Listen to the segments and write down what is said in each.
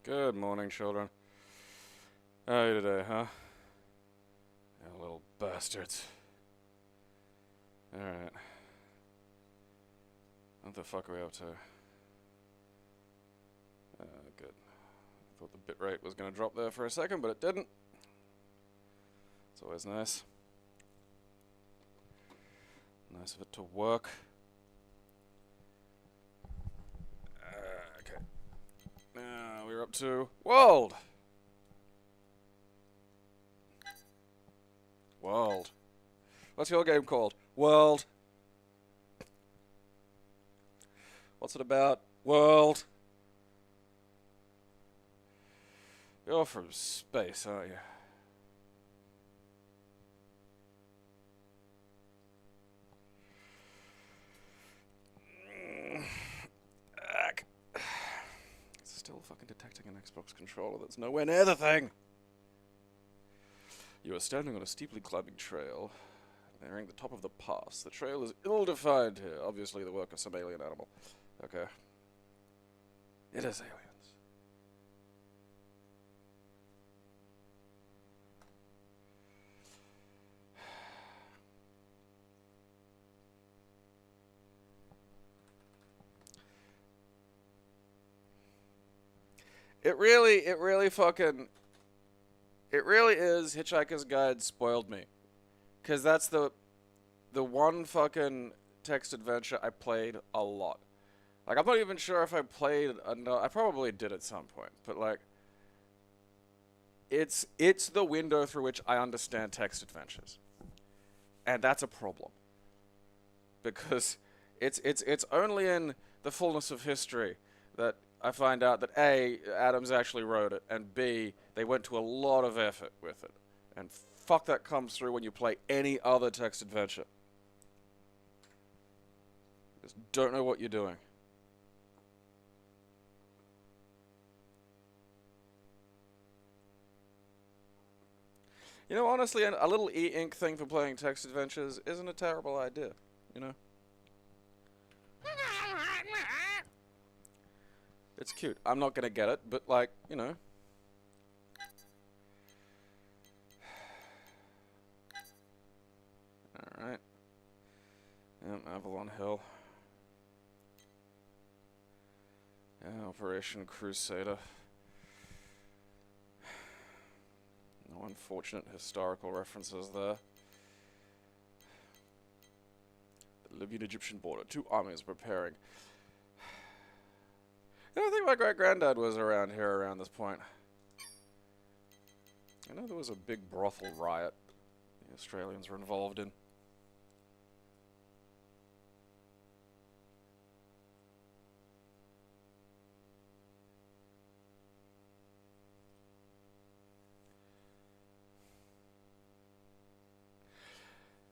Good morning, children. How are you today, huh? You little bastards. Alright. What the fuck are we up to? Good. I thought the bitrate was gonna drop there for a second, but it didn't. It's always nice. Nice of it to work. Okay. Now we're up to World! World. What's your game called? World. What's it about? World. You're from space, aren't you? It's still fucking detecting an Xbox controller that's nowhere near the thing. You are standing on a steeply climbing trail, nearing the top of the pass. The trail is ill-defined here, obviously the work of some alien animal. Okay. It is aliens. It really is Hitchhiker's Guide spoiled me. Because that's the one fucking text adventure I played a lot. Like, I'm not even sure if I played I probably did at some point, but like, it's the window through which I understand text adventures. And that's a problem. Because it's only in the fullness of history that I find out that A, Adams actually wrote it, and B, they went to a lot of effort with it. And fuck, that comes through when you play any other text adventure. Just don't know what you're doing. You know, honestly, a little e-ink thing for playing text adventures isn't a terrible idea, you know? It's cute. I'm not gonna get it, but like, you know. Alright. Avalon Hill. Yeah, Operation Crusader. No unfortunate historical references there. The Libyan-Egyptian border. Two armies preparing. I don't think my great-granddad was around here around this point. I know there was a big brothel riot the Australians were involved in.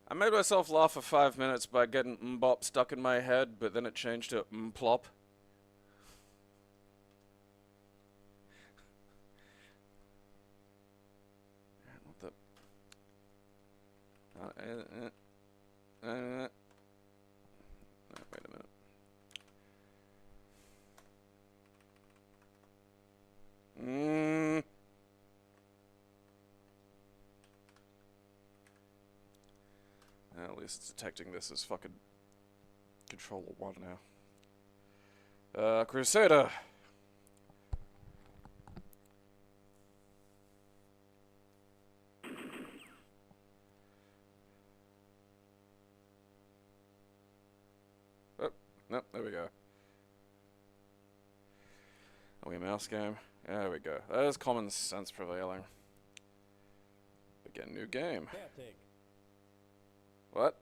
I made myself laugh for 5 minutes by getting mbop stuck in my head, but then it changed to mplop. What the... wait a minute. At least it's detecting this as fucking Controller 1 now. Crusader! Oh, no, there we go. Are we a mouse game? There we go. There's common sense prevailing. Begin new game. What?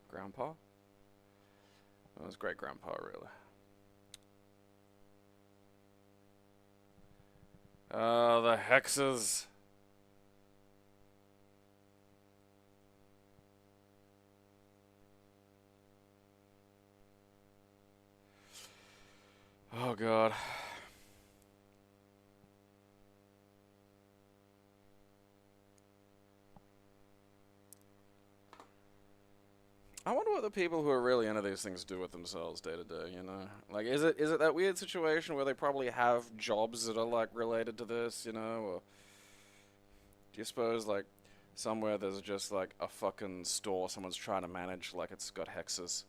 Grandpa? That was great grandpa, really. The hexes. Oh god. I wonder what the people who are really into these things do with themselves day to day, you know? Like, is it that weird situation where they probably have jobs that are, like, related to this, you know? Or do you suppose, like, somewhere there's just, like, a fucking store someone's trying to manage, like it's got hexes?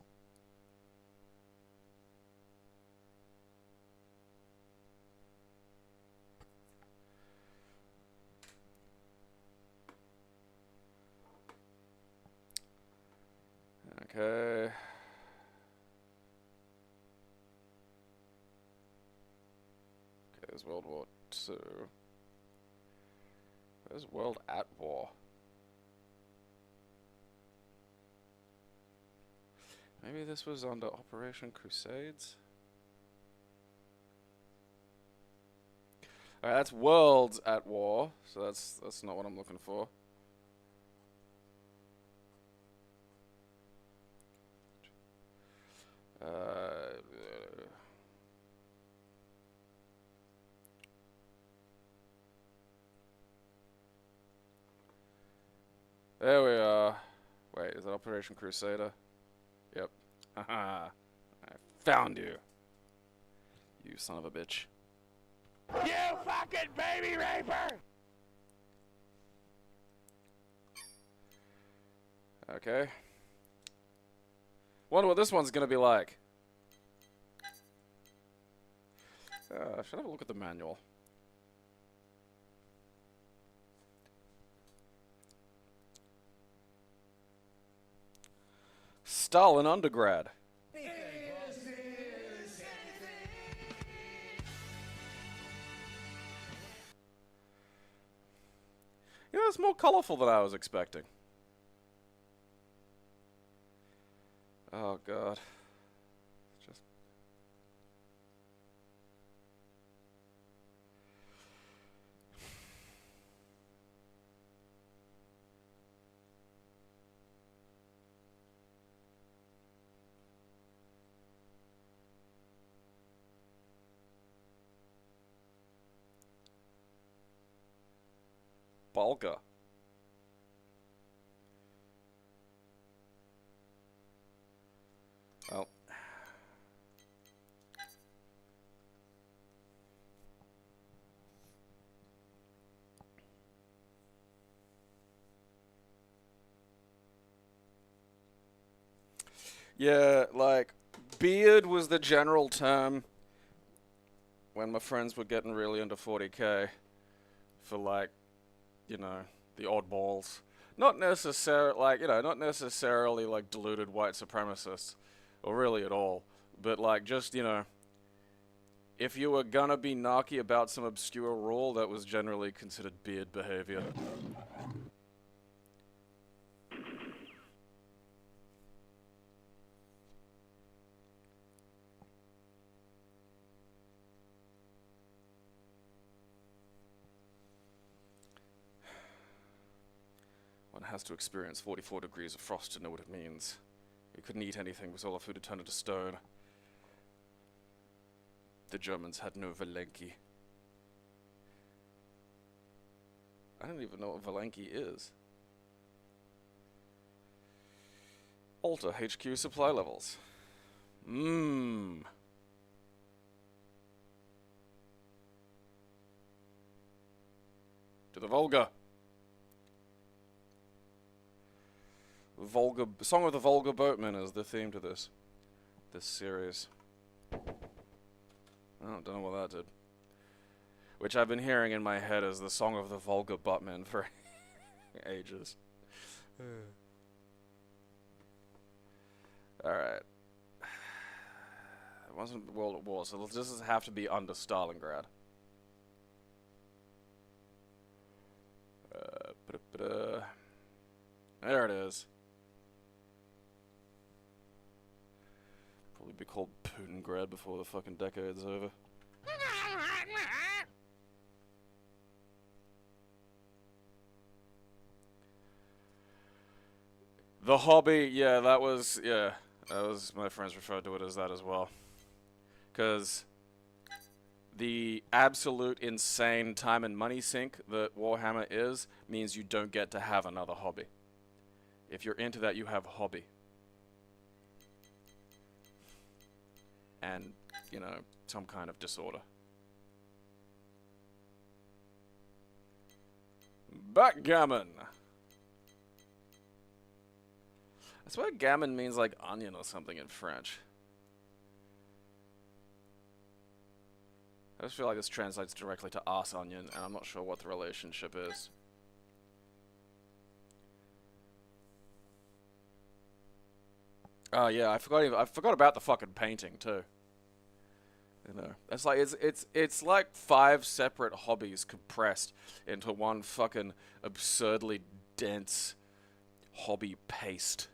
Okay. Okay, there's World War II. There's World at War. Maybe this was under Operation Crusades? Alright, that's Worlds at War, so that's not what I'm looking for. There we are. Wait, is it Operation Crusader? Yep. Haha. I found you. You son of a bitch. You fucking baby raper! Okay. Wonder what this one's gonna be like. I should have a look at the manual. Stalin undergrad. You know, it's more colorful than I was expecting. Oh, God. Just... Bulga. Oh. Yeah, like, beard was the general term when my friends were getting really into 40k for, like, you know, the oddballs. Not necessarily, like, you know, not necessarily, like, deluded white supremacists, or really at all, but, like, just, you know, if you were gonna be narky about some obscure rule, that was generally considered beard behavior. One has to experience 44 degrees of frost to know what it means. We couldn't eat anything because all our food had turned into stone. The Germans had no Valenki. I don't even know what Valenki is. Alter HQ supply levels. To the Volga. Volga, Song of the Volga Boatman is the theme to this series. Oh, don't know what that did. Which I've been hearing in my head as the Song of the Volga Boatman for ages. Alright. It wasn't World at War, so this have to be under Stalingrad. There it is. Probably be called Putingrad before the fucking decade's over. The hobby, yeah, that was my friends referred to it as that as well. Because the absolute insane time and money sink that Warhammer is means you don't get to have another hobby. If you're into that, you have a hobby. and, you know, some kind of disorder. Backgammon! I swear gammon means like onion or something in French. I just feel like this translates directly to arse onion, and I'm not sure what the relationship is. Oh yeah, I forgot about the fucking painting too. You know, it's like 5 separate hobbies compressed into one fucking absurdly dense hobby paste.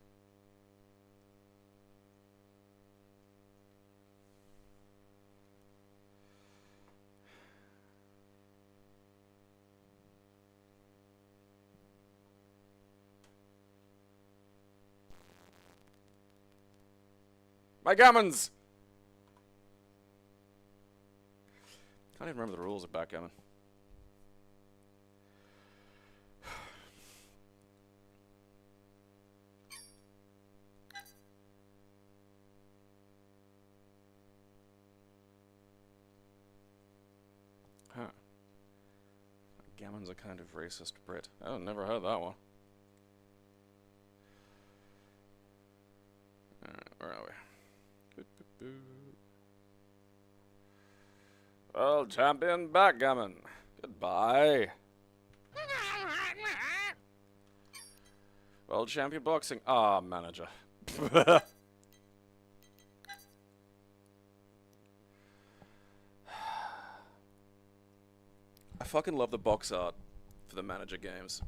My gammons! Can't even remember the rules of backgammon. Huh. Gammon's a kind of racist Brit. Oh, never heard that one. Alright, where are we? Well, champion backgammon. Goodbye. World champion boxing. Ah, manager. I fucking love the box art for the manager games.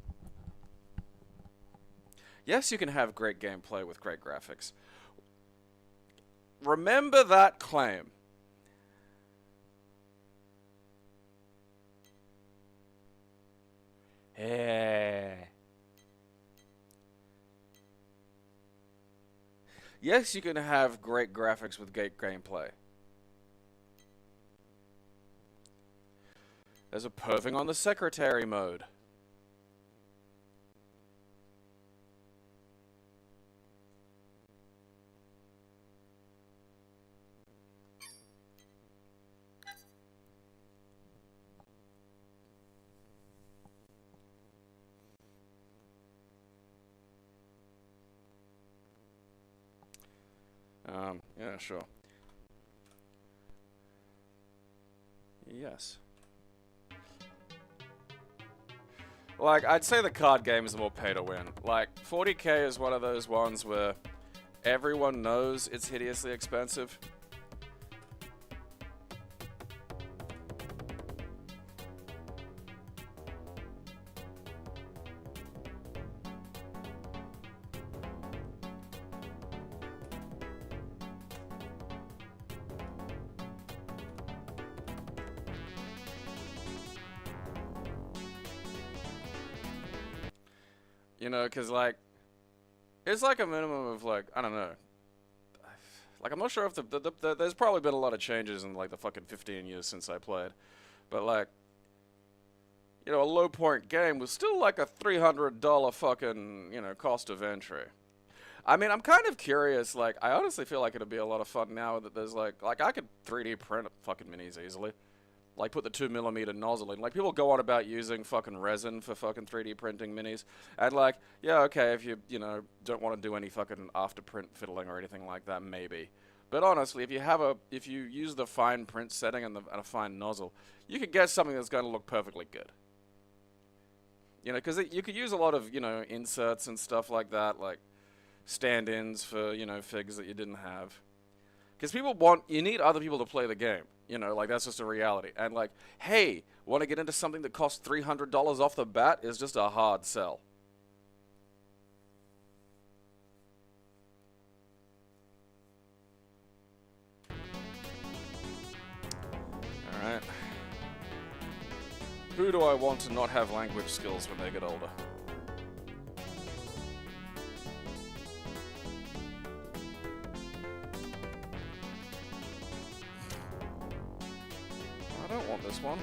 Yes, you can have great gameplay with great graphics. Remember that claim. Yes, you can have great graphics with great gameplay. There's a perving on the secretary mode. Yeah, sure. Yes. Like, I'd say the card games are more pay to win. Like, 40k is one of those ones where everyone knows it's hideously expensive. You know, because, like, it's like a minimum of, like, I don't know. Like, I'm not sure if there's probably been a lot of changes in, like, the fucking 15 years since I played. But, like, you know, a low point game was still, like, a $300 fucking, you know, cost of entry. I mean, I'm kind of curious, like, I honestly feel like it'd be a lot of fun now that there's, like, I could 3D print fucking minis easily. Like, put the 2mm nozzle in. Like, people go on about using fucking resin for fucking 3D printing minis. And, like, yeah, okay, if you know, don't want to do any fucking after-print fiddling or anything like that, maybe. But honestly, if you use the fine print setting and a fine nozzle, you could get something that's going to look perfectly good. You know, because you could use a lot of, you know, inserts and stuff like that, like stand-ins for, you know, figs that you didn't have. Because you need other people to play the game. You know, like, that's just a reality. And, like, hey, want to get into something that costs $300 off the bat is just a hard sell. Alright. Who do I want to not have language skills when they get older? I don't want this one.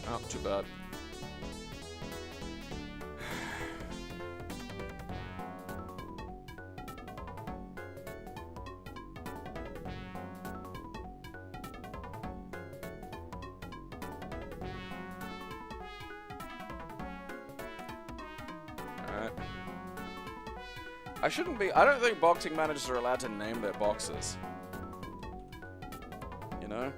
Oh, too bad. I shouldn't be. I don't think boxing managers are allowed to name their boxes. You know?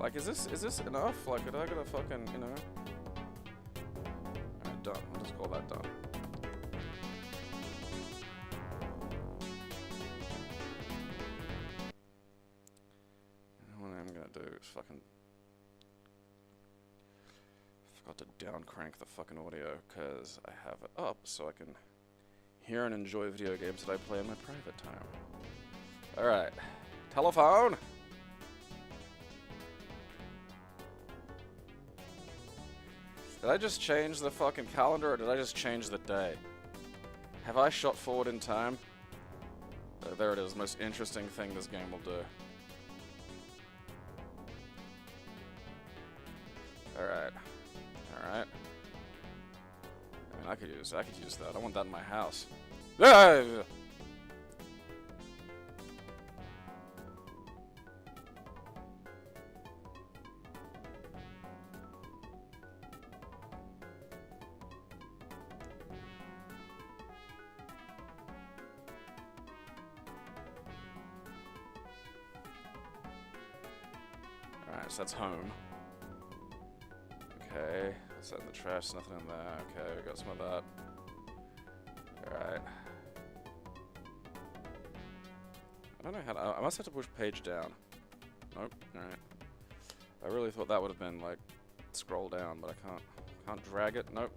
Like, is this enough? Like, are I gonna fucking, you know? Alright, done. I'll just call that done. What I'm gonna do is fucking... Forgot to down crank the fucking audio, because I have it up so I can hear and enjoy video games that I play in my private time. Alright. Telephone! Did I just change the fucking calendar, or did I just change the day? Have I shot forward in time? There it is, most interesting thing this game will do. Alright. Alright. I mean, I could use that. I want that in my house. Yeah! So that's home. Okay, what's that in the trash? Nothing in there. Okay, we got some of that. Alright. I don't know how to... I must have to push page down. Nope, alright. I really thought that would have been, like, scroll down, but I can't drag it. Nope.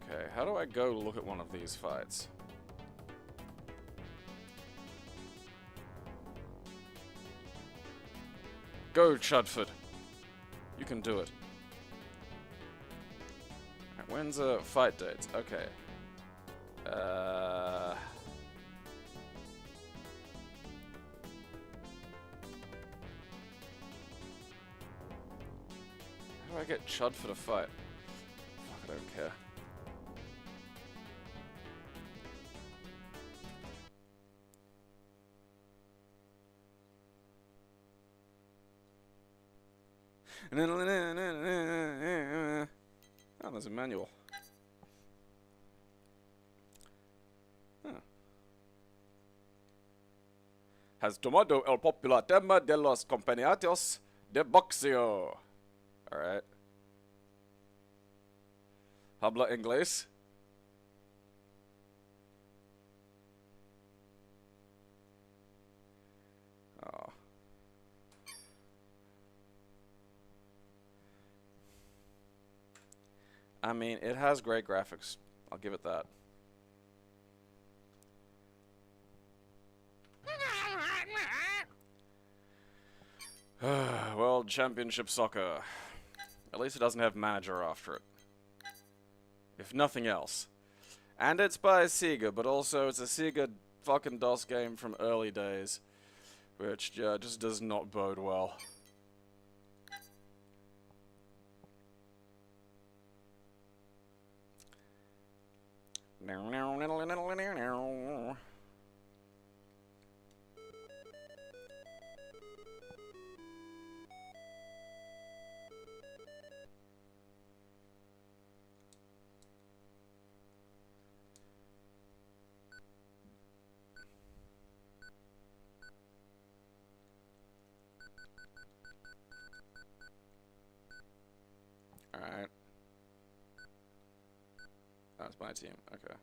Okay, how do I go look at one of these fights? Go, Chudford. You can do it. Right, when's fight dates? Okay. How do I get Chudford to fight? Fuck, I don't care. Oh, there's a manual. Huh. Has tomado el popular tema de los compañeros de boxeo. Alright. Habla inglés. Oh. I mean, it has great graphics. I'll give it that. World Championship Soccer. At least it doesn't have manager after it. If nothing else. And it's by Sega, but also it's a Sega fucking DOS game from early days. Which just does not bode well. Alright. That's my team, okay.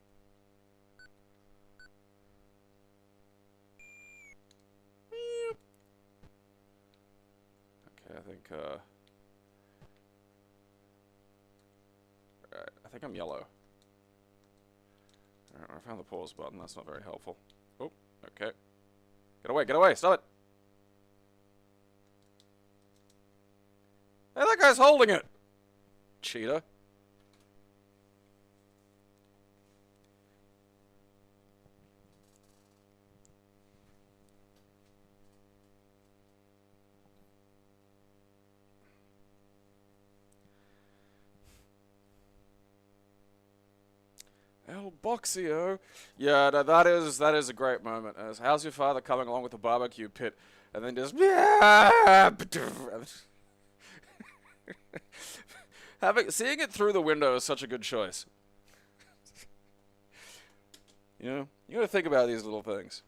Okay, Alright, I think I'm yellow. Alright, I found the pause button, that's not very helpful. Oh, okay. Get away, stop it! Hey, that guy's holding it! Cheater. El Boxio. Yeah, no, that is a great moment. As how's your father coming along with the barbecue pit, and then just seeing it through the window is such a good choice. You know, you got to think about these little things.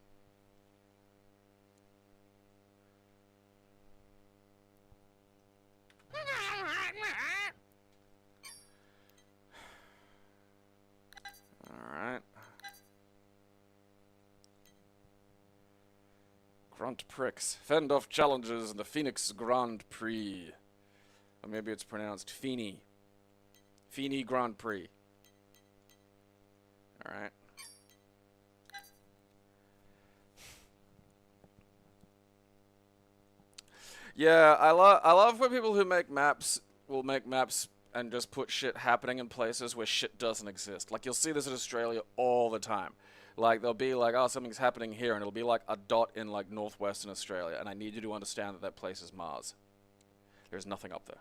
Alright. Grunt Pricks. Fend off challenges in the Phoenix Grand Prix. Or maybe it's pronounced Feeny. Feeny Grand Prix. Alright. Yeah, I love when people who make maps will make maps and just put shit happening in places where shit doesn't exist. Like, you'll see this in Australia all the time. Like, they'll be like, oh, something's happening here, and it'll be like a dot in, like, northwestern Australia, and I need you to understand that that place is Mars. There's nothing up there.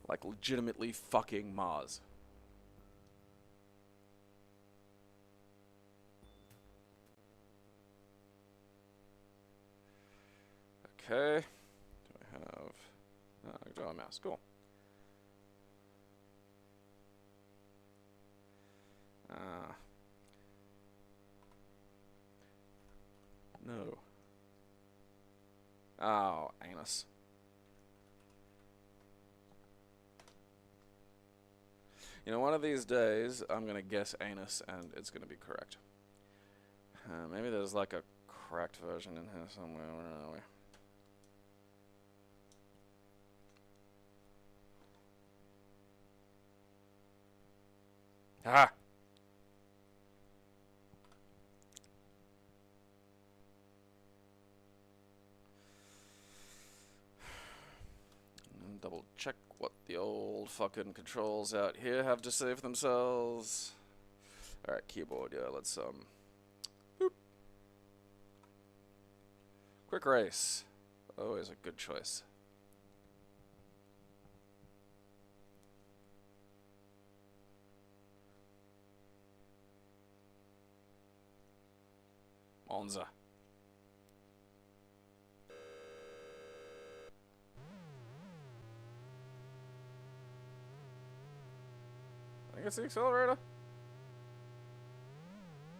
Like, legitimately fucking Mars. Okay. Do I have... No, I do have a mouse. Cool. No. Oh, anus. You know, one of these days, I'm gonna guess anus, and it's gonna be correct. Maybe there's like a cracked version in here somewhere. Where are we? Ah! And double check what the old fucking controls out here have to say for themselves. Alright, keyboard, yeah, let's, boop. Quick race. Always a good choice. Monza. I think it's the accelerator.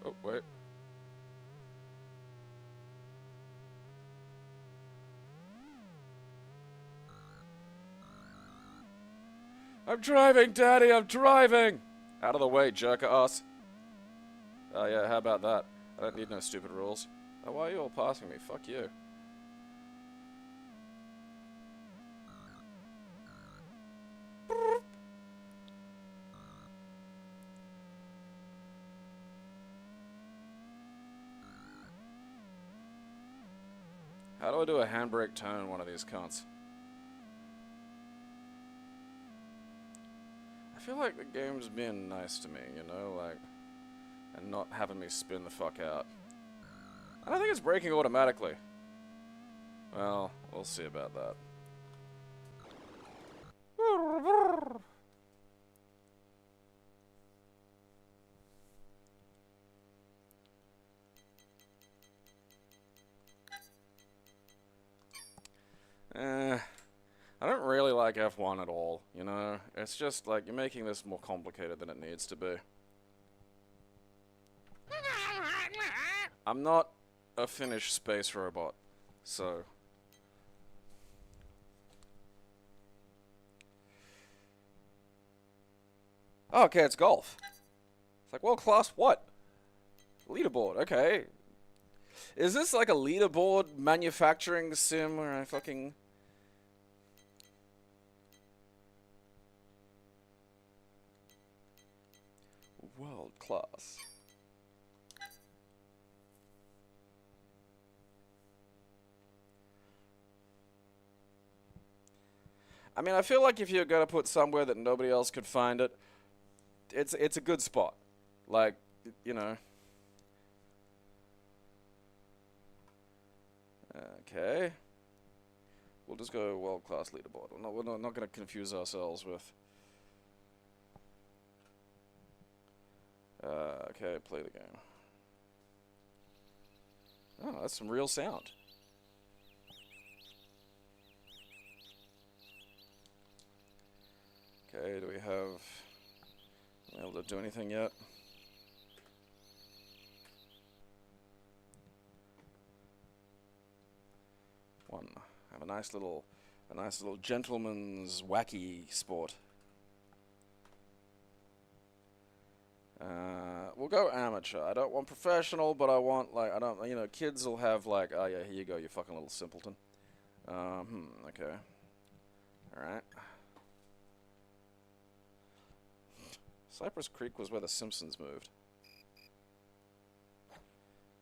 Oh, wait. I'm driving, Daddy, I'm driving! Out of the way, jerk-ass. Oh yeah, how about that? I don't need no stupid rules. Oh, why are you all passing me? Fuck you. How do I do a handbrake turn in one of these cunts? I feel like the game's being nice to me, you know, like, and not having me spin the fuck out. I don't think it's braking automatically. Well, we'll see about that. I don't really like F1 at all, you know? It's just like, you're making this more complicated than it needs to be. I'm not a Finnish space robot, so... Oh, okay, it's golf. It's like, world class what? Leaderboard, okay. Is this like a leaderboard manufacturing sim where I fucking... World class. I mean, I feel like if you're gonna put somewhere that nobody else could find it, it's a good spot. Like, you know. Okay. We'll just go world-class leaderboard. We're not going to confuse ourselves with... okay, play the game. Oh, that's some real sound. Okay, do we have... able to do anything yet? One. Have a nice little gentleman's wacky sport. We'll go amateur. I don't want professional, but I want, like, I don't, you know, kids will have, like, oh yeah, here you go, you fucking little simpleton. Okay. Alright. Cypress Creek was where the Simpsons moved.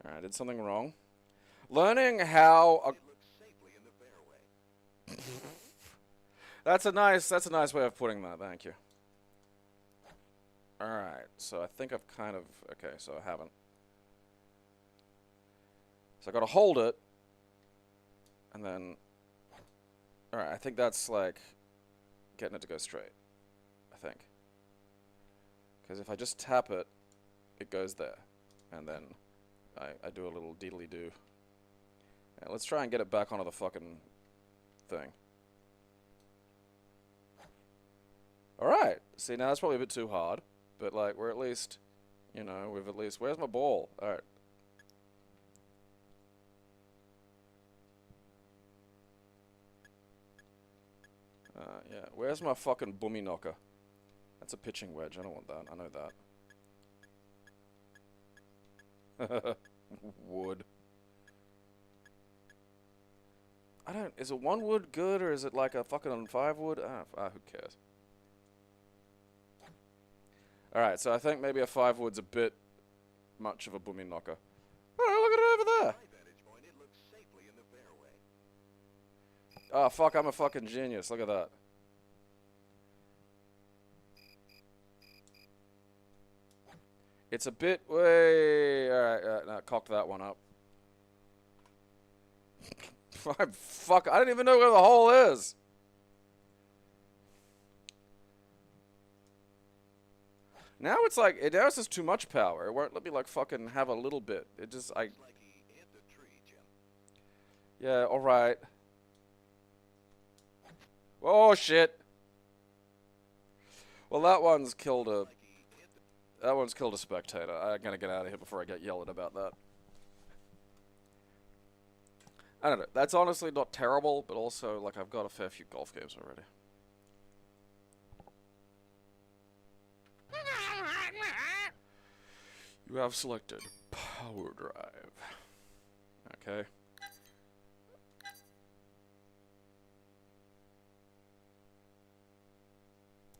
Alright, I did something wrong. Learning how... That's a nice way of putting that, thank you. Alright, so I think I've kind of... Okay, so I haven't. So I gotta hold it. And then... Alright, I think that's like... getting it to go straight. I think. Because if I just tap it, it goes there. And then I do a little deedly-doo. Yeah, let's try and get it back onto the fucking thing. Alright, see now that's probably a bit too hard. But, like, we're at least, you know, we've at least... Where's my ball? Alright. Yeah. Where's my fucking boomy knocker? That's a pitching wedge. I don't want that. I know that. Wood. I don't... Is a 1 wood good, or is it like a fucking 5 wood? Who cares? Alright, so I think maybe a 5 wood's a bit much of a booming knocker. Oh, look at it over there! Oh, fuck, I'm a fucking genius. Look at that. It's a bit way... Alright, no, cocked that one up. Fuck, I don't even know where the hole is! Now it's like, now it's just too much power. It won't let me, like, fucking have a little bit. It just, yeah, alright. Oh, shit. Well, that one's killed a spectator. I'm gonna get out of here before I get yelled at about that. I don't know. That's honestly not terrible, but also, like, I've got a fair few golf games already. You have selected power drive. Okay.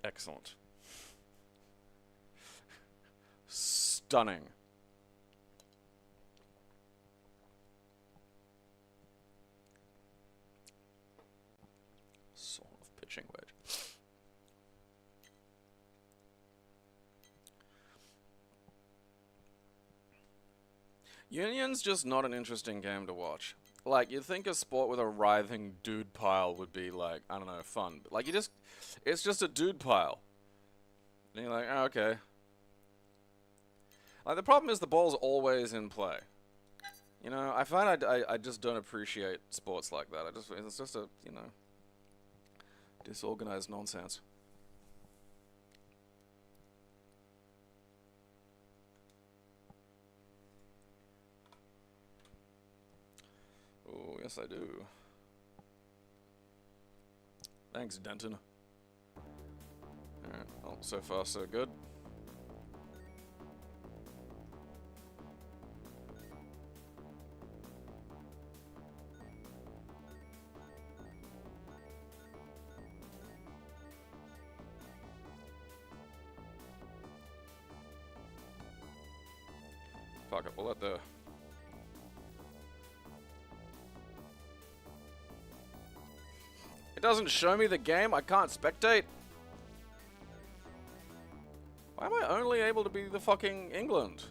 Excellent. Stunning. Sort of pitching wedge. Union's just not an interesting game to watch. Like, you'd think a sport with a writhing dude pile would be, like, I don't know, fun. But, like, it's just a dude pile. And you're like, oh, okay. Like, the problem is the ball's always in play. You know, I find I just don't appreciate sports like that. It's just a, you know, disorganized nonsense. Oh, yes I do. Thanks, Denton. Alright, well, so far so good. Fuck it, we'll let the... It doesn't show me the game, I can't spectate. Why am I only able to be the fucking England?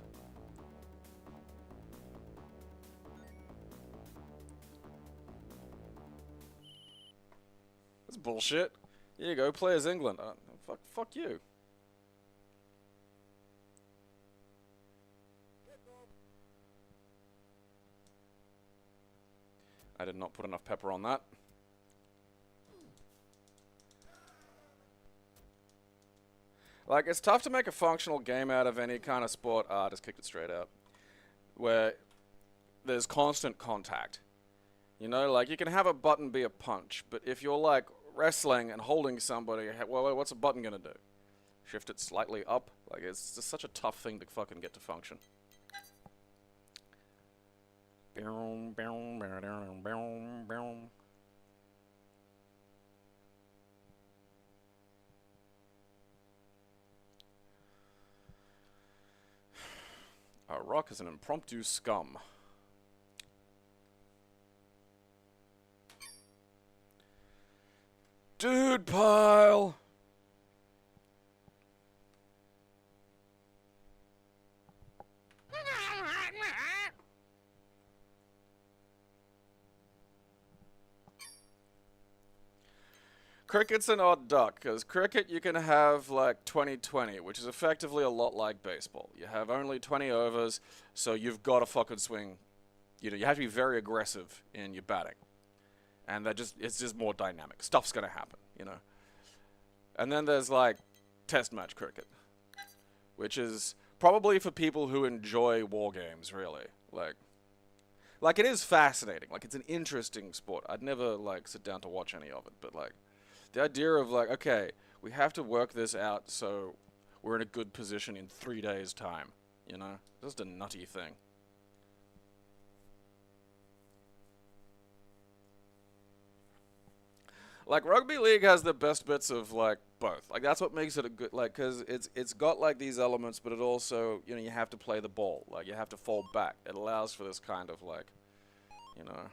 That's bullshit. Here you go, play as England. Fuck you. I did not put enough pepper on that. Like, it's tough to make a functional game out of any kind of sport. I just kicked it straight out. Where there's constant contact. You know, like, you can have a button be a punch, but if you're, like, wrestling and holding somebody, well, what's a button gonna do? Shift it slightly up? Like, it's just such a tough thing to fucking get to function. A rock is an impromptu scum. Dude pile! Cricket's an odd duck, because cricket you can have like 20-20, which is effectively a lot like baseball. You have only 20 overs, so you've got to fucking swing. You know, you have to be very aggressive in your batting. And it's just more dynamic. Stuff's gonna happen, you know. And then there's like test match cricket, which is probably for people who enjoy war games, really. Like it is fascinating. Like, it's an interesting sport. I'd never like sit down to watch any of it, but like the idea of like, okay, we have to work this out so we're in a good position in 3 days' time, you know? Just a nutty thing. Like, rugby league has the best bits of, like, both. Like, that's what makes it a good, like, because it's got, like, these elements, but it also, you know, you have to play the ball. Like, you have to fall back. It allows for this kind of, like, you know.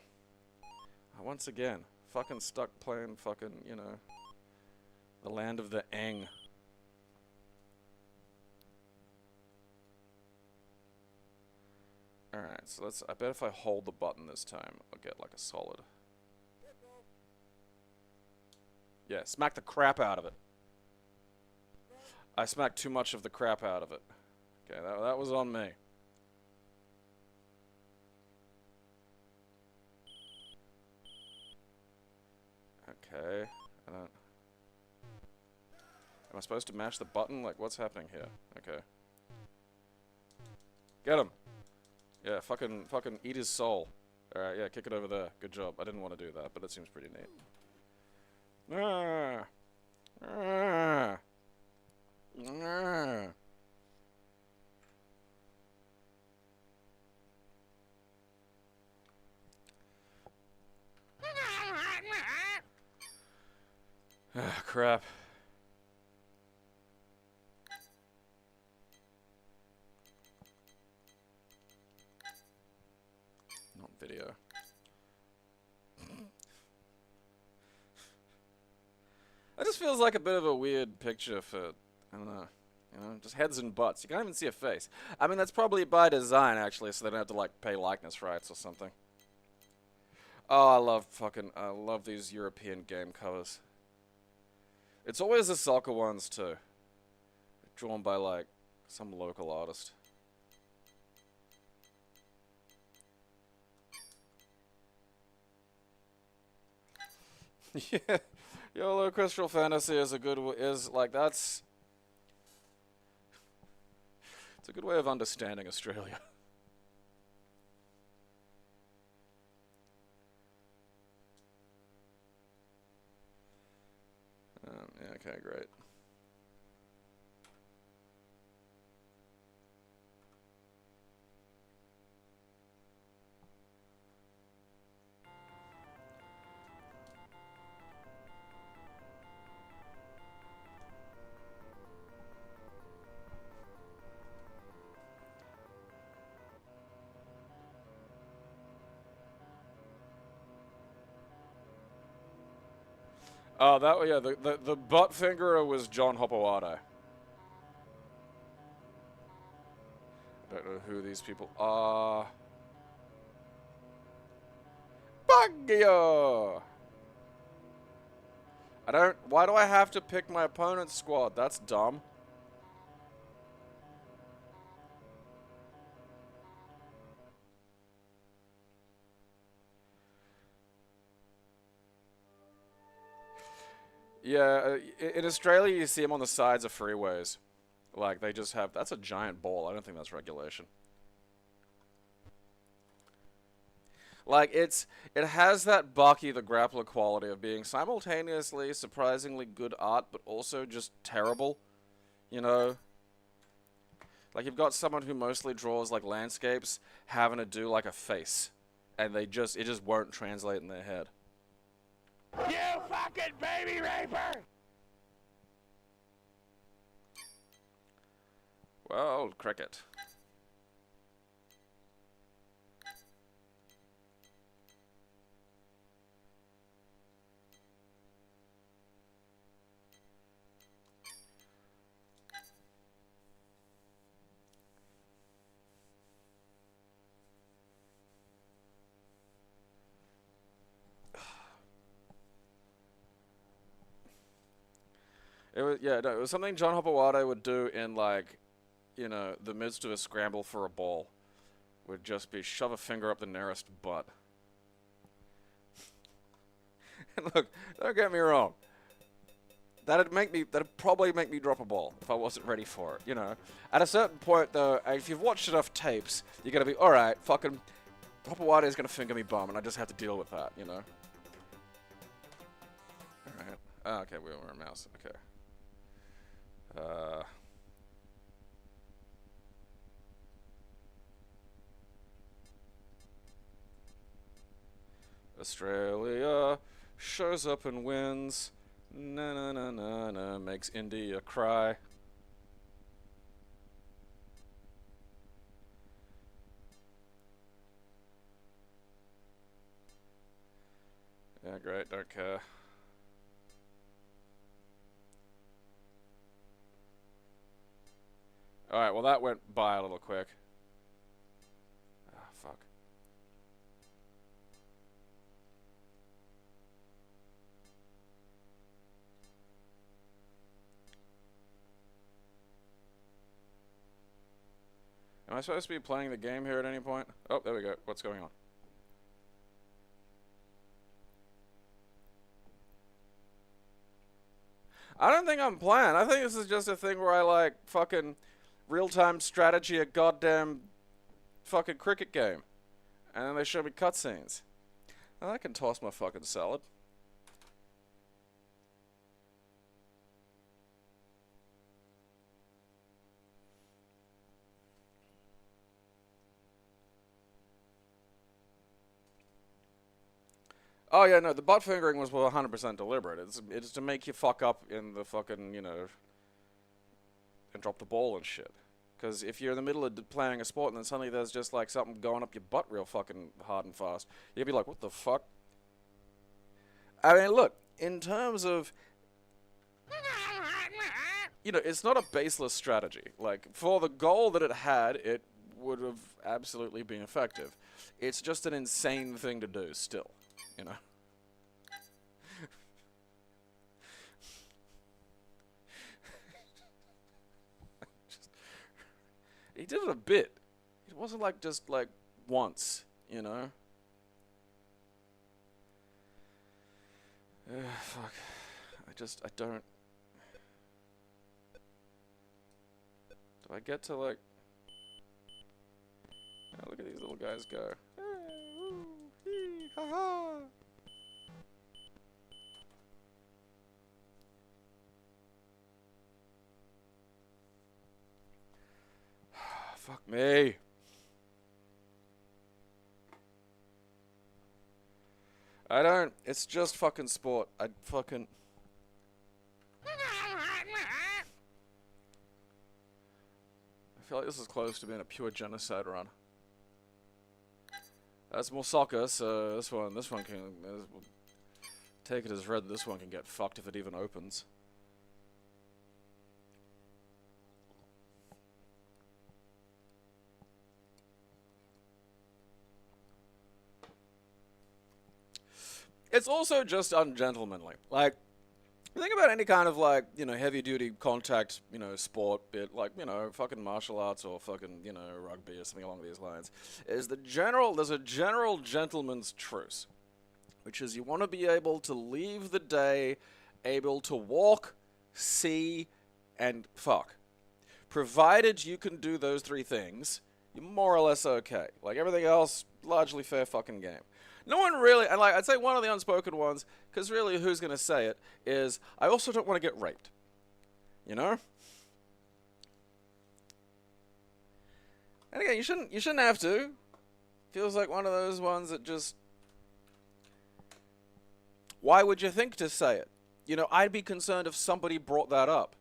Once again, fucking stuck playing fucking, you know, the land of the Eng. Alright, so I bet if I hold the button this time, I'll get, like, a solid. Yeah, smack the crap out of it. I smacked too much of the crap out of it. Okay, that was on me. Okay. Am I supposed to mash the button? Like, what's happening here? Okay. Get him! Yeah, fucking eat his soul. Alright, yeah, kick it over there. Good job. I didn't want to do that, but it seems pretty neat. Ah. Ah. Ah. Ah, crap. Not video. That just feels like a bit of a weird picture for, I don't know, you know, just heads and butts. You can't even see a face. I mean, that's probably by design, actually, so they don't have to, like, pay likeness rights or something. Oh, I love these European game covers. It's always the soccer ones, too. Drawn by, like, some local artist. Yeah. YOLO Crystal Fantasy is a good it's a good way of understanding Australia. Yeah, okay, great. Oh, yeah, the butt fingerer was John Hopewada. I don't know who these people are. Baggio! Why do I have to pick my opponent's squad? That's dumb. Yeah, in Australia you see them on the sides of freeways. Like, they just have... That's a giant ball. I don't think that's regulation. Like, it has that Bucky the Grappler quality of being simultaneously surprisingly good art, but also just terrible. You know? Like, you've got someone who mostly draws, like, landscapes, having to do, like, a face. And it just won't translate in their head. You fucking baby raper! Well, cricket. It was something John Hopewade would do in, like, you know, the midst of a scramble for a ball. Would just be shove a finger up the nearest butt. And look, don't get me wrong. That'd probably make me drop a ball if I wasn't ready for it, you know. At a certain point, though, if you've watched enough tapes, you're gonna be, alright, fucking Hopewade is gonna finger me bum, and I just have to deal with that, you know. Alright. Oh, okay, we're a mouse. Okay. Australia shows up and wins. Na na na na na, makes India cry. Yeah, great, don't care. Alright, well that went by a little quick. Ah, fuck. Am I supposed to be playing the game here at any point? Oh, there we go. What's going on? I don't think I'm playing. I think this is just a thing where I, like, fucking real-time strategy a goddamn fucking cricket game. And then they show me cutscenes. And I can toss my fucking salad. Oh yeah, no, the butt fingering was 100% deliberate. It's to make you fuck up in the fucking, you know, and drop the ball and shit. Because if you're in the middle of playing a sport and then suddenly there's just like something going up your butt real fucking hard and fast, you'd be like, what the fuck? I mean, look, in terms of, you know, it's not a baseless strategy. Like, for the goal that it had, it would have absolutely been effective. It's just an insane thing to do still, you know? He did it a bit. It wasn't like just like once, you know? Fuck. I don't... Do I get to like... Oh, look at these little guys go. Hey, woo, hee, ha ha. Fuck me. I don't... It's just fucking sport. I fucking... I feel like this is close to being a pure genocide run. That's more soccer, so this one can... take it as read that this one can get fucked if it even opens. It's also just ungentlemanly. Like, You think about any kind of like, heavy duty contact, sport bit, like, fucking martial arts or fucking, rugby or something along these lines, there's a general gentleman's truce, which is you want to be able to leave the day able to walk, see, and fuck. Provided you can do those three things, you're more or less okay. Like everything else, largely fair fucking game. No one really, and like I'd say one of the unspoken ones, because really who's going to say it, is I also don't want to get raped. You know? And again, you shouldn't have to. Feels like one of those ones that just, why would you think to say it? I'd be concerned if somebody brought that up.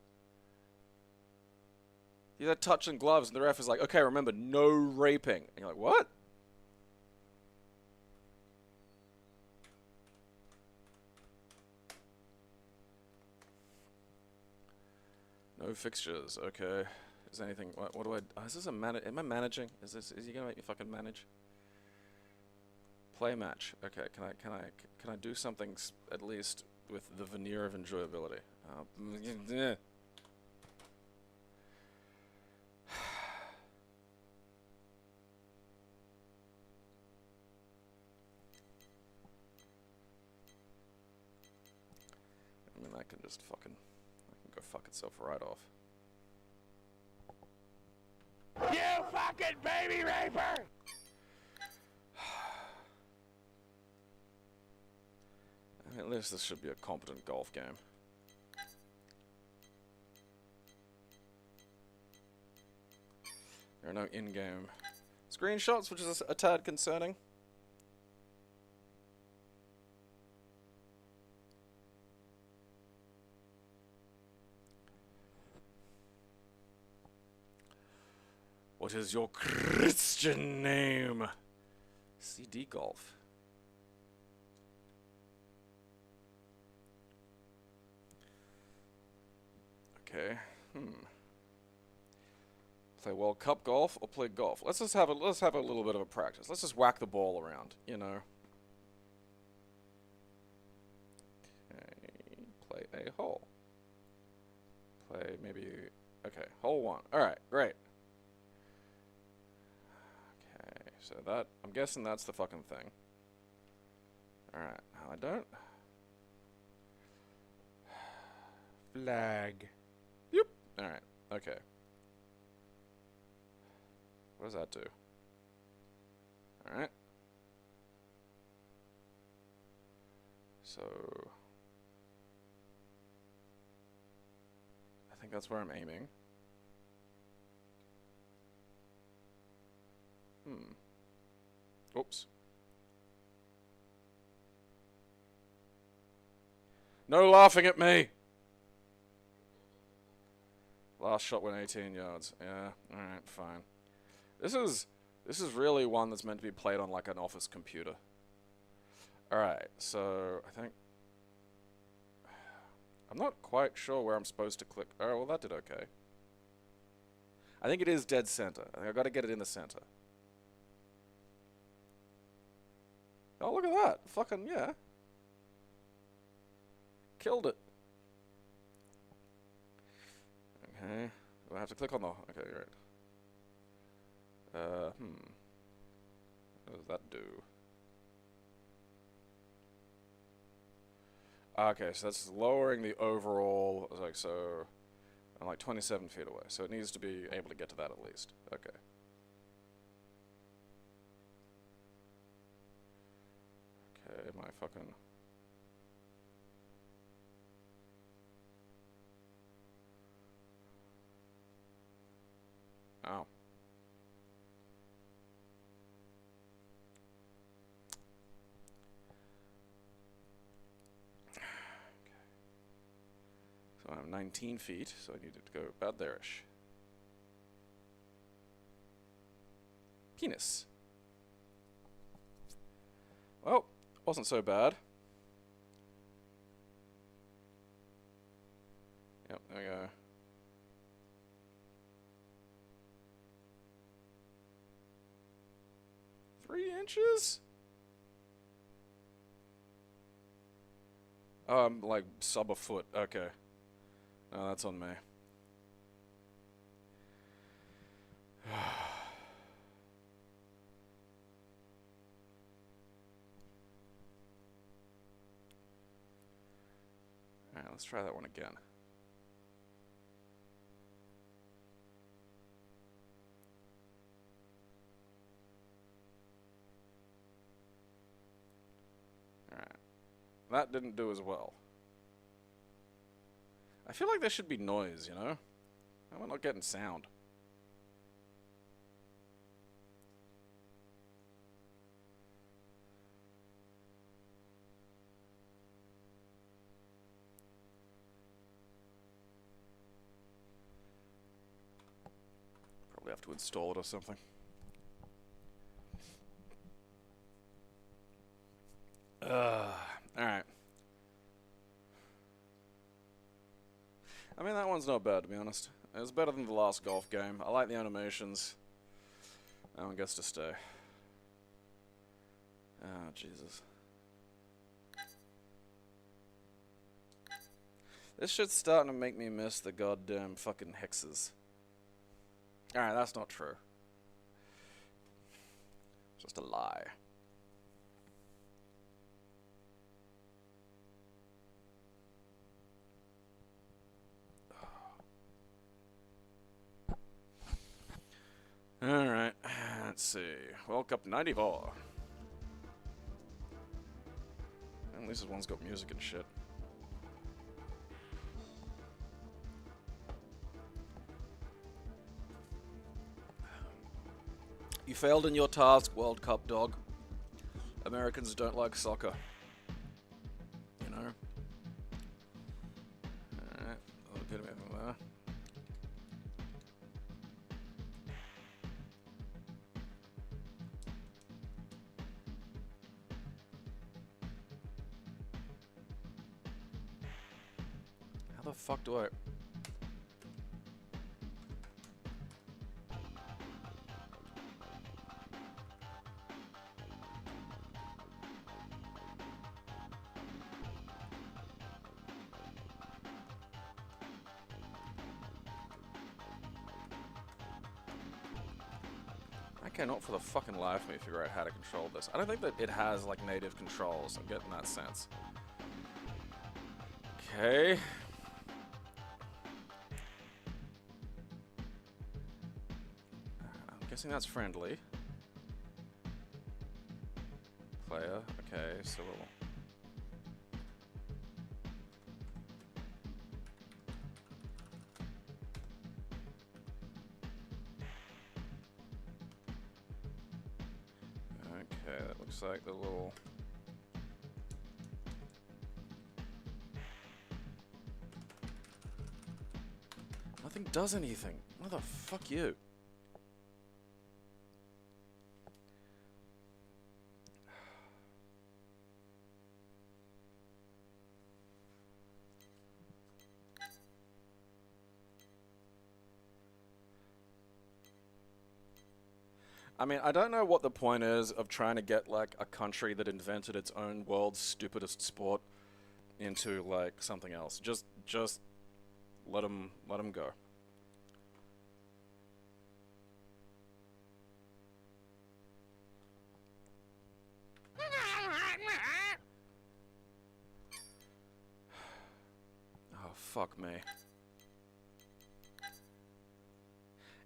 You're touching gloves, and the ref is like, okay, remember, no raping. And you're like, what? No fixtures, okay. Is anything, what do I, is this a am I managing? Is he gonna make me fucking manage? Play match, okay, can I do something at least with the veneer of enjoyability? I mean, I can go fuck itself right off. You fucking baby raper! I mean, at least this should be a competent golf game. There are no in-game screenshots, which is a tad concerning. What is your Christian name? CD Golf. Okay. Play World Cup golf or play golf? Let's have a little bit of a practice. Let's just whack the ball around, Okay. Play a hole. Play maybe. Okay, hole 1. All right, great. Okay, so that I'm guessing that's the fucking thing. All right, now I don't. Flag. Yep. All right. Okay. What does that do? All right. So I think that's where I'm aiming. Oops. No laughing at me. Last shot went 18 yards. Yeah, alright, fine. This is really one that's meant to be played on like an office computer. Alright, so I think I'm not quite sure where I'm supposed to click. Oh, well that did okay. I think it is dead center. I think I've got to get it in the center. Oh, look at that. Fucking, yeah. Killed it. Okay. Do I have to click on the... Okay, right. What does that do? Okay, so that's lowering the overall... Like, so... I'm like 27 feet away, so it needs to be able to get to that at least. Okay. Okay, my fucking... Oh. Okay. So I'm 19 feet, so I needed to go about there-ish. Penis. Well, wasn't so bad. Yep, there we go. $3 inches? Like sub a foot. Okay. No, that's on me. Alright, let's try that one again. Alright. That didn't do as well. I feel like there should be noise, you know? How am I not getting sound? Probably have to install it or something. Alright. I mean, that one's not bad, to be honest. It's better than the last golf game. I like the animations. That one gets to stay. Oh, Jesus. This shit's starting to make me miss the goddamn fucking hexes. Alright, that's not true. Just a lie. Alright, let's see. World Cup 94. At least this one's got music and shit. You failed in your task, World Cup dog. Americans don't like soccer. You know? Alright, a little bit of it from there. How the fuck do I... I cannot for the fucking life of me figure out how to control this. I don't think that it has, like, native controls. I'm getting that sense. Okay. I'm guessing that's friendly. Player. Okay, so we'll... Okay, that looks like the little... Nothing does anything. What the fuck you? I mean, I don't know what the point is of trying to get, like, a country that invented its own world's stupidest sport into, like, something else. Just let them go. Oh, fuck me.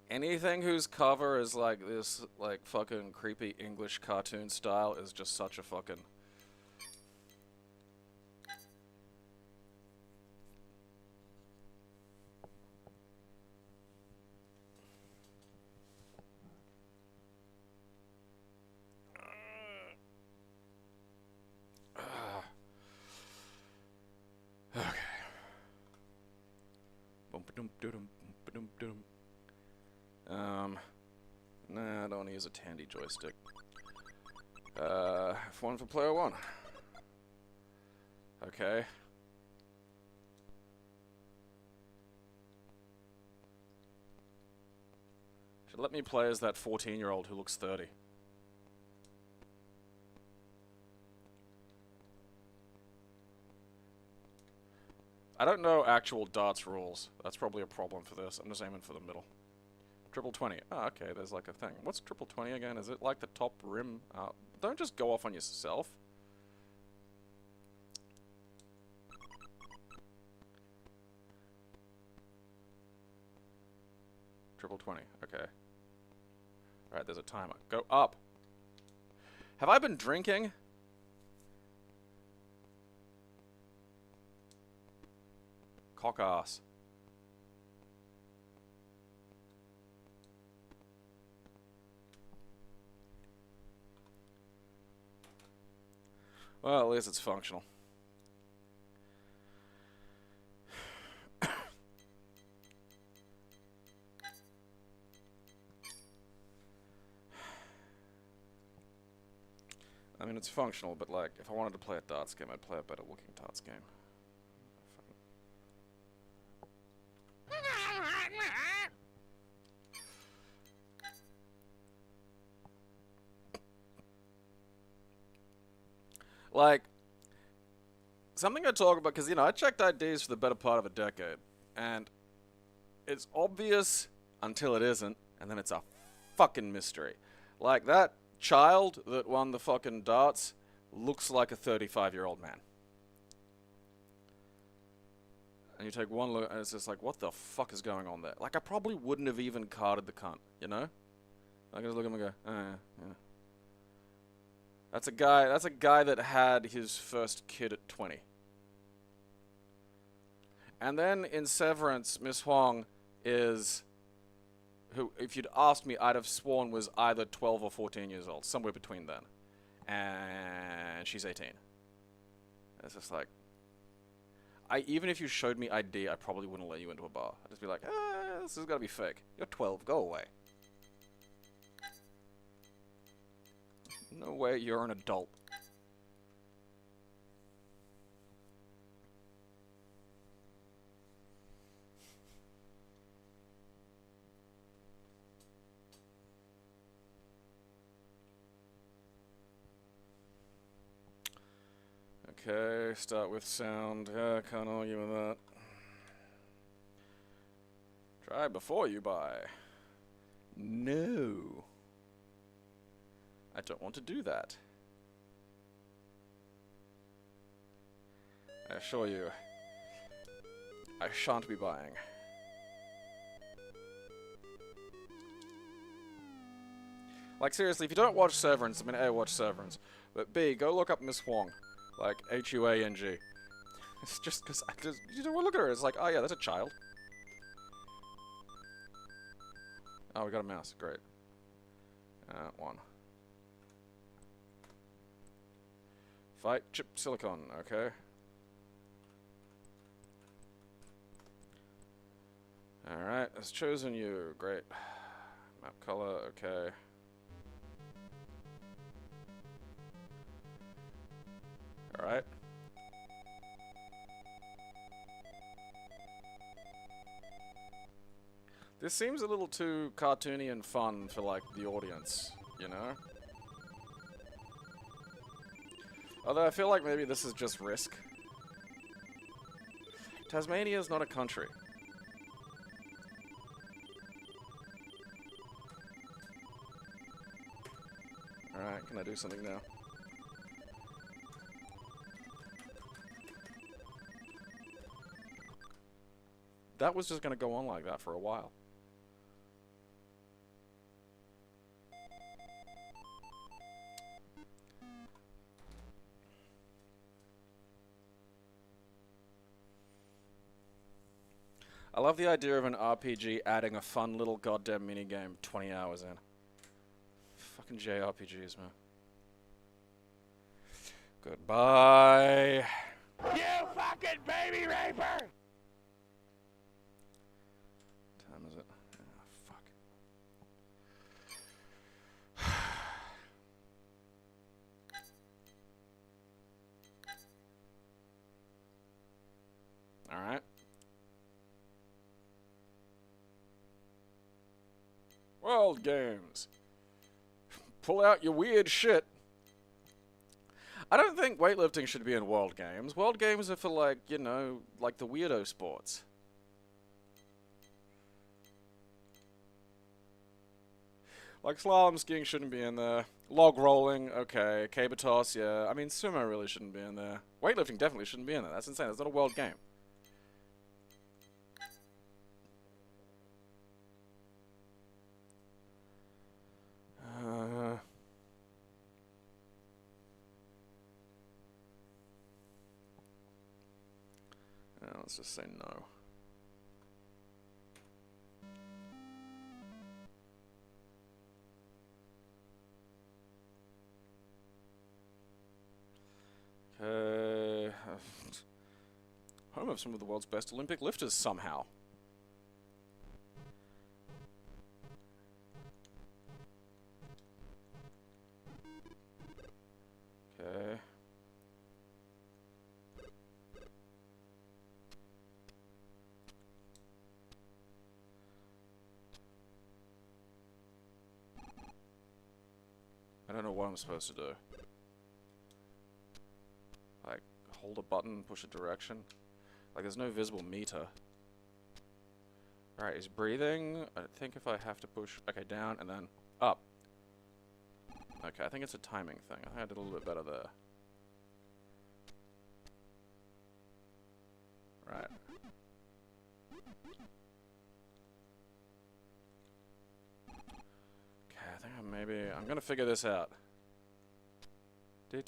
Anything whose cover is like this, like, fucking creepy English cartoon style is just such a fucking... Okay. Nah, I don't want to use a Tandy joystick. F1 for player 1. Okay. Should let me play as that 14-year-old who looks 30. I don't know actual darts rules. That's probably a problem for this. I'm just aiming for the middle. Triple 20. Oh, okay, there's like a thing. What's triple 20 again? Is it like the top rim? Don't just go off on yourself. Triple 20. Okay. Alright, there's a timer. Go up. Have I been drinking? Cock ass. Well, at least it's functional. I mean, it's functional, but like, if I wanted to play a darts game, I'd play a better looking darts game. Like, something I talk about, because, you know, I checked IDs for the better part of a decade, and it's obvious until it isn't, and then it's a fucking mystery. Like, that child that won the fucking darts looks like a 35-year-old man. And you take one look, and it's just like, what the fuck is going on there? Like, I probably wouldn't have even carded the cunt, you know? I just look at him and go, yeah. That's a guy that had his first kid at 20. And then in Severance, Miss Huang is, who, if you'd asked me, I'd have sworn was either 12 or 14 years old, somewhere between then. And she's 18. It's just like, even if you showed me ID, I probably wouldn't let you into a bar. I'd just be like, this has got to be fake. You're 12, go away. No way, you're an adult. Okay, start with sound. Yeah, can't argue with that. Try before you buy. No. I don't want to do that. I assure you, I shan't be buying. Like, seriously, if you don't watch Severance, I mean, A, watch Severance, but B, go look up Miss Huang. Like, Huang. It's just because you don't look at her, it's like, oh yeah, that's a child. Oh, we got a mouse, great. One. Fight chip silicon, okay. Alright, it's chosen you, great. Map color, okay. Alright. This seems a little too cartoony and fun for, like, the audience, you know? Although I feel like maybe this is just Risk. Tasmania's not a country. Alright, can I do something now? That was just gonna go on like that for a while. I love the idea of an RPG adding a fun little goddamn minigame 20 hours in. Fucking JRPGs, man. Goodbye. You fucking baby raper! Time is it? Oh, fuck. Alright. World games. Pull out your weird shit. I don't think weightlifting should be in world games. World games are for, like, you know, like the weirdo sports. Like, slalom skiing shouldn't be in there. Log rolling, okay. Caber toss, yeah. I mean, sumo really shouldn't be in there. Weightlifting definitely shouldn't be in there. That's insane. That's not a world game. Let's just say no. Home of some of the world's best Olympic lifters somehow. Okay. I don't know what I'm supposed to do. Like, hold a button, push a direction. Like, there's no visible meter. Alright, he's breathing. I think if I have to push... Okay, down and then up. Okay, I think it's a timing thing. I think I did a little bit better there. Right. Okay, I think I'm gonna figure this out. Do I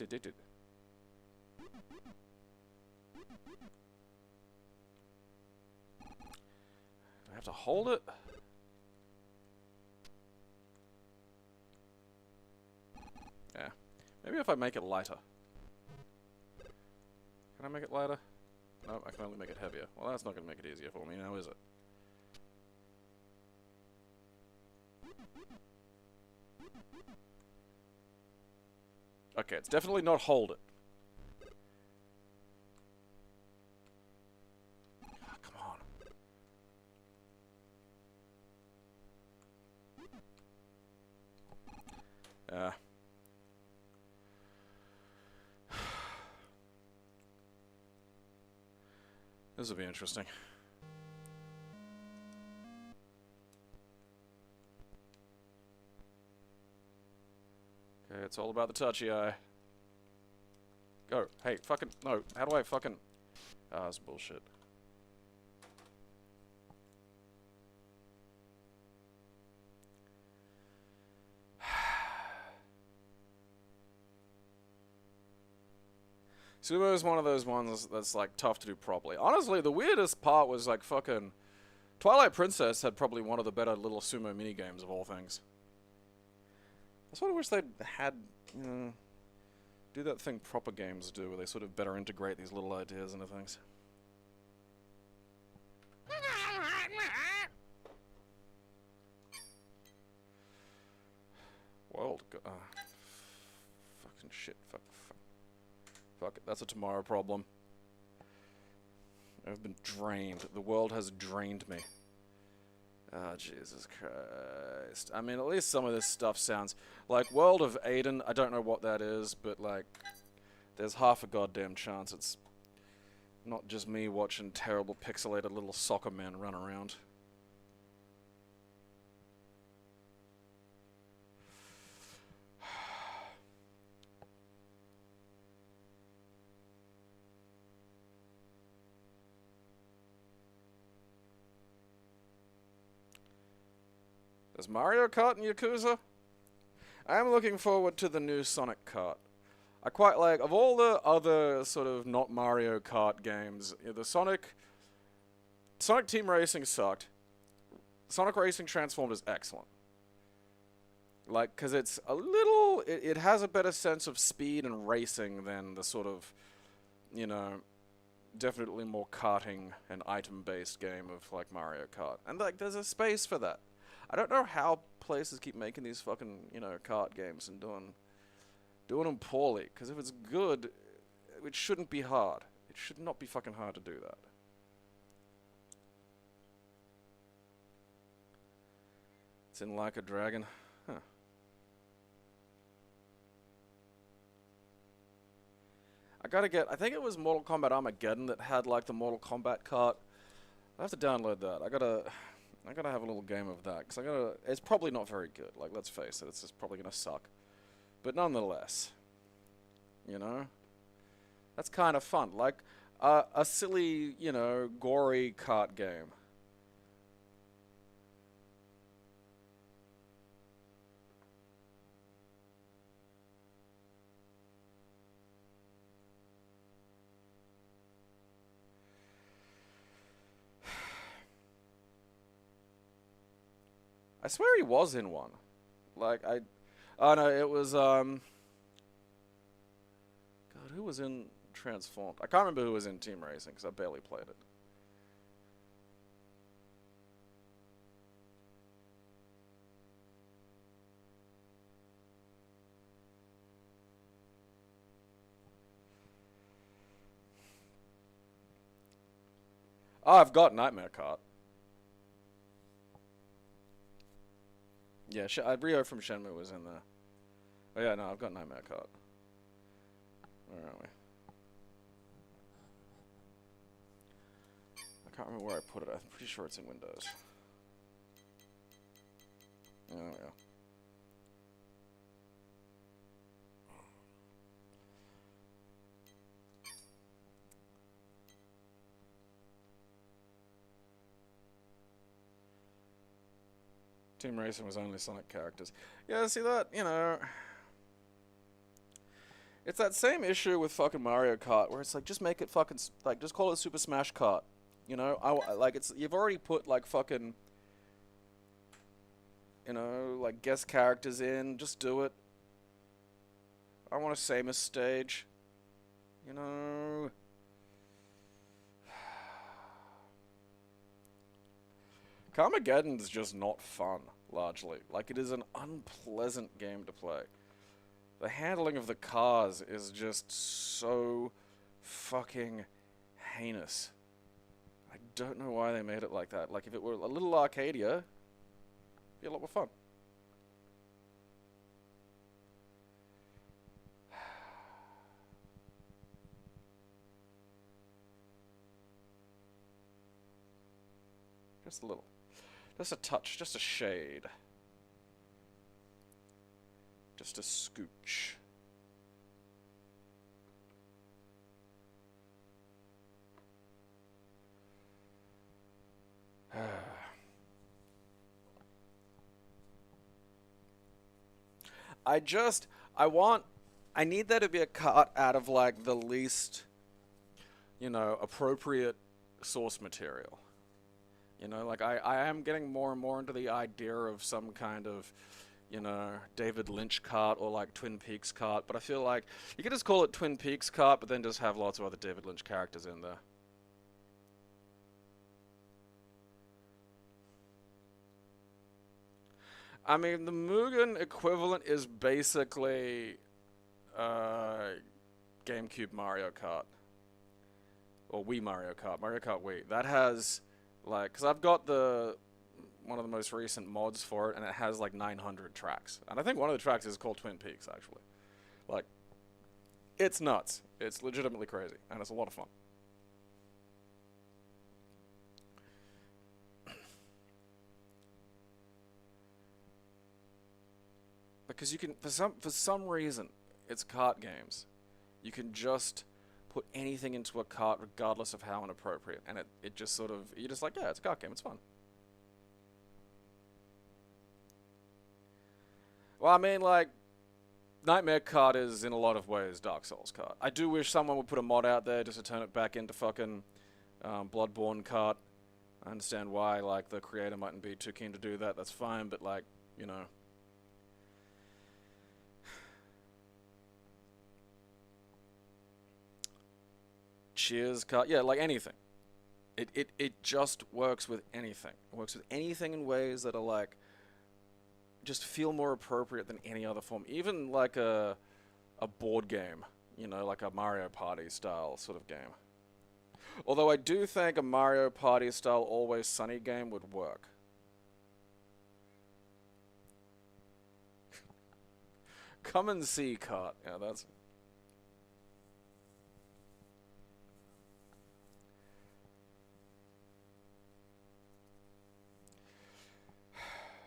have to hold it? Yeah. Maybe if I make it lighter. Can I make it lighter? No, I can only make it heavier. Well, that's not going to make it easier for me now, is it? Okay, it's definitely not hold it. Oh, come on. This will be interesting. Okay, it's all about the touchy eye. Go. Hey, fucking... No, how do I fucking... Ah, that's bullshit. Sumo is one of those ones that's, like, tough to do properly. Honestly, the weirdest part was, like, fucking... Twilight Princess had probably one of the better little sumo minigames of all things. I sort of wish they'd had, you know, do that thing proper games do, where they sort of better integrate these little ideas into things. World, fucking shit, fuck it, that's a tomorrow problem. I've been drained. The world has drained me. Oh, Jesus Christ. I mean, at least some of this stuff sounds... Like, World of Aiden, I don't know what that is, but, like, there's half a goddamn chance it's not just me watching terrible pixelated little soccer men run around. There's Mario Kart and Yakuza? I am looking forward to the new Sonic Kart. I quite like, of all the other sort of not Mario Kart games, the Sonic Team Racing sucked. Sonic Racing Transformed is excellent. Like, because it's a little, it has a better sense of speed and racing than the sort of, you know, definitely more karting and item-based game of, like, Mario Kart. And, like, there's a space for that. I don't know how places keep making these fucking, you know, kart games and doing them poorly. Because if it's good, it shouldn't be hard. It should not be fucking hard to do that. It's in Like a Dragon. Huh. gotta get, I think it was Mortal Kombat Armageddon that had like the Mortal Kombat cart. I have to download that. I gotta have a little game of that, because it's probably not very good, like, let's face it, it's just probably gonna suck. But nonetheless, you know, that's kind of fun, like, a silly, you know, gory kart game. I swear he was in one. Like, oh no, it was, God, who was in Transformed? I can't remember who was in Team Racing, because I barely played it. Oh, I've got Nightmare Kart. Yeah, Rio from Shenmue was in there. Oh yeah, no, I've got Nightmare Kart. Where are we? I can't remember where I put it. I'm pretty sure it's in Windows. Yeah, there we go. Team Racing was only Sonic characters. Yeah, see that? You know, it's that same issue with fucking Mario Kart, where it's like, just make it fucking, like, just call it Super Smash Kart. You know, like, you've already put, like, fucking, you know, like, guest characters in, just do it. I want a Samus stage. You know. Carmageddon's just not fun, largely. Like, it is an unpleasant game to play. The handling of the cars is just so fucking heinous. I don't know why they made it like that. Like, if it were a little Arcadia, it'd be a lot more fun. Just a little. Just a touch, just a shade. Just a scooch. I need there to be a cut out of, like, the least, you know, appropriate source material. You know, like, I am getting more and more into the idea of some kind of, you know, David Lynch cart or, like, Twin Peaks cart, but I feel like you could just call it Twin Peaks cart, but then just have lots of other David Lynch characters in there. I mean, the Mugen equivalent is basically GameCube Mario Kart. Or Wii Mario Kart. Mario Kart Wii. That has, like, because I've got one of the most recent mods for it, and it has, like, 900 tracks. And I think one of the tracks is called Twin Peaks, actually. Like, it's nuts. It's legitimately crazy, and it's a lot of fun. Because you can, for some reason, it's kart games. You can just put anything into a cart regardless of how inappropriate, and it just sort of, you're just like, yeah, it's a kart game, it's fun. Well, I mean, like, Nightmare Kart is in a lot of ways Dark Souls Kart. I do wish someone would put a mod out there just to turn it back into fucking Bloodborne Kart. I understand why, like, the creator mightn't be too keen to do that, that's fine, but, like, you know. Cheers Kart, yeah, like anything. It just works with anything. It works with anything in ways that are, like, just feel more appropriate than any other form. Even like a board game, you know, like a Mario Party style sort of game. Although I do think a Mario Party style Always Sunny game would work. Come and see Kart. Yeah, that's...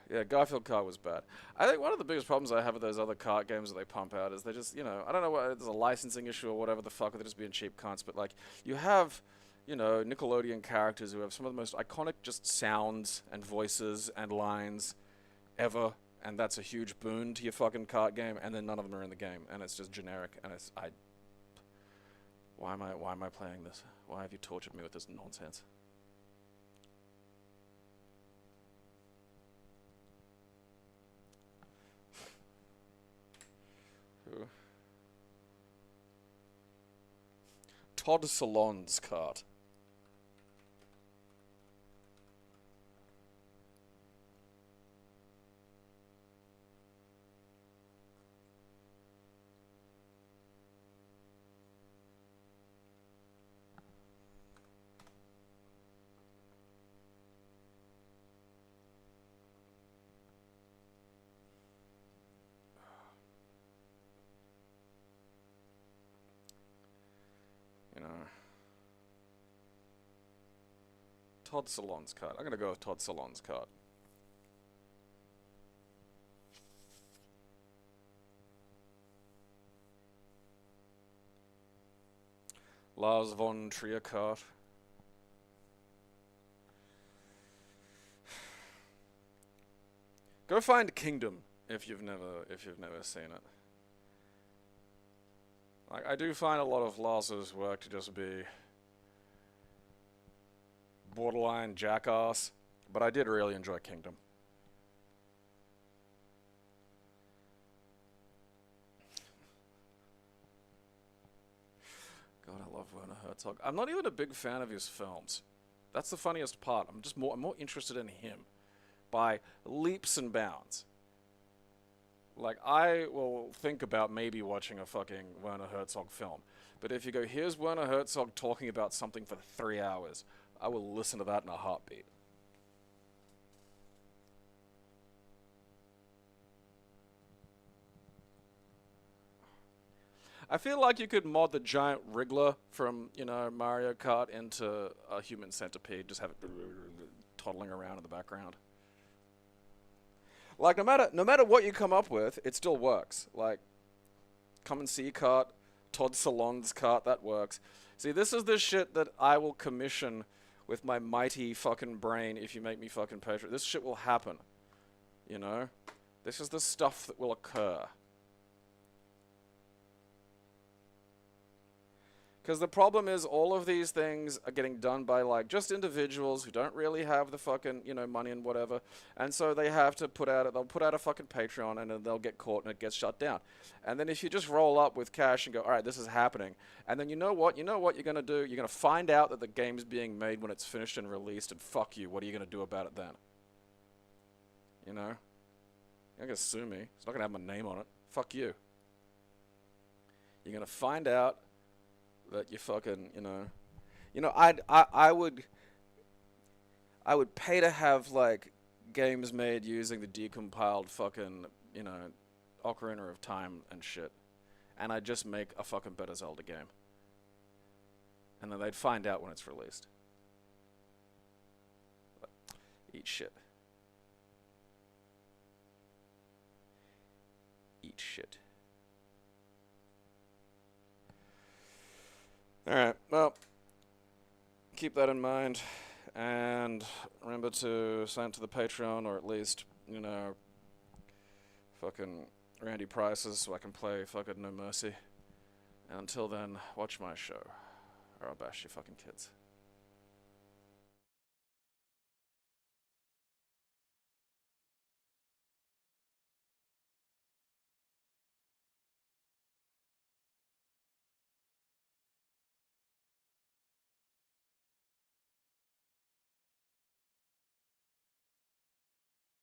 Yeah, Garfield kart was bad. I think one of the biggest problems I have with those other kart games that they pump out is they just, I don't know what, there's a licensing issue or whatever the fuck, or they're just being cheap cunts, but like, you have, Nickelodeon characters who have some of the most iconic just sounds and voices and lines ever, and that's a huge boon to your fucking kart game, and then none of them are in the game, and it's just generic, and why am I playing this? Why have you tortured me with this nonsense? Todd Salon's cart. Todd Salon's cart. I'm gonna go with Todd Salon's cart. Lars von Trier cart. Go find Kingdom if you've never seen it. Like, I do find a lot of Lars's work to just be borderline jackass, but I did really enjoy Kingdom. God, I love Werner Herzog. I'm not even a big fan of his films. That's the funniest part. I'm more interested in him by leaps and bounds. Like, I will think about maybe watching a fucking Werner Herzog film, but if you go, here's Werner Herzog talking about something for 3 hours, I will listen to that in a heartbeat. I feel like you could mod the giant wriggler from, Mario Kart into a human centipede, just have it toddling around in the background. Like, no matter what you come up with, it still works. Like, come and see cart, Todd Salon's cart, that works. See, this is the shit that I will commission with my mighty fucking brain if you make me fucking pay for it. This shit will happen. This is the stuff that will occur. Because the problem is all of these things are getting done by, like, just individuals who don't really have the fucking, money and whatever. And so they have to they'll put out a fucking Patreon and then they'll get caught and it gets shut down. And then if you just roll up with cash and go, all right, this is happening. And then you know what you're going to do? You're going to find out that the game's being made when it's finished and released, and fuck you. What are you going to do about it then? You're not going to sue me. It's not going to have my name on it. Fuck you. You're going to find out that you fucking, I would pay to have, like, games made using the decompiled fucking, Ocarina of Time and shit. And I'd just make a fucking better Zelda game. And then they'd find out when it's released. Eat shit. Eat shit. Alright, well, keep that in mind, and remember to sign up to the Patreon, or at least, fucking Randy Prices, so I can play fucking No Mercy. And until then, watch my show, or I'll bash you fucking kids.